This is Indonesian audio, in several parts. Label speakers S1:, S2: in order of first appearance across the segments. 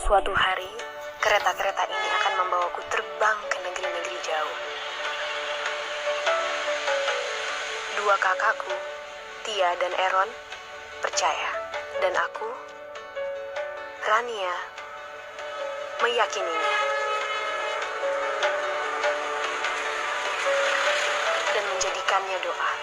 S1: Suatu hari, kereta-kereta ini akan membawaku terbang ke negeri-negeri jauh. Dua kakakku, Tia dan Eron, percaya. Dan aku, Rania, meyakininya. Dan menjadikannya doa.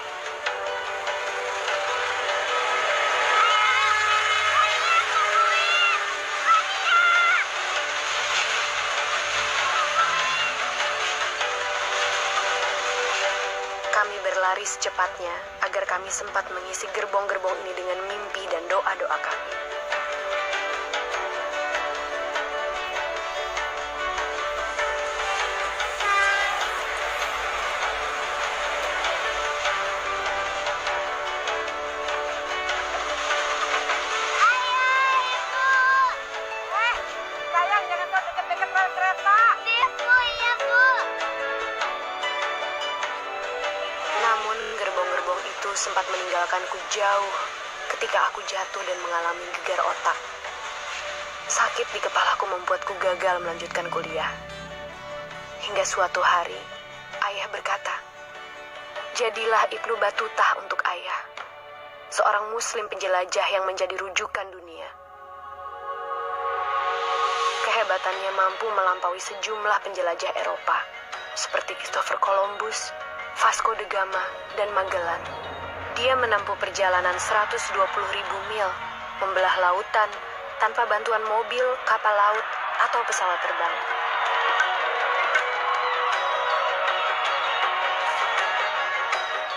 S1: Kami berlari secepatnya agar kami sempat mengisi gerbong-gerbong ini dengan mimpi dan doa-doa kami.
S2: Sayang, jangan kau deket-deket rel kereta. Iya, Bu.
S1: Namun gerbong-gerbong itu sempat meninggalkanku jauh ketika aku jatuh dan mengalami gegar otak. Sakit di kepalaku membuatku gagal melanjutkan kuliah. Hingga suatu hari, ayah berkata, "Jadilah Ibnu Batutah untuk ayah, seorang muslim penjelajah yang menjadi rujukan dunia." Kehebatannya mampu melampaui sejumlah penjelajah Eropa, seperti Christopher Columbus, Vasco da Gama, dan Magellan. Dia menempuh perjalanan 120.000 mil, membelah lautan, tanpa bantuan mobil, kapal laut, atau pesawat terbang.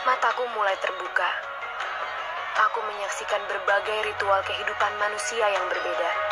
S1: Mataku mulai terbuka. Aku menyaksikan berbagai ritual kehidupan manusia yang berbeda.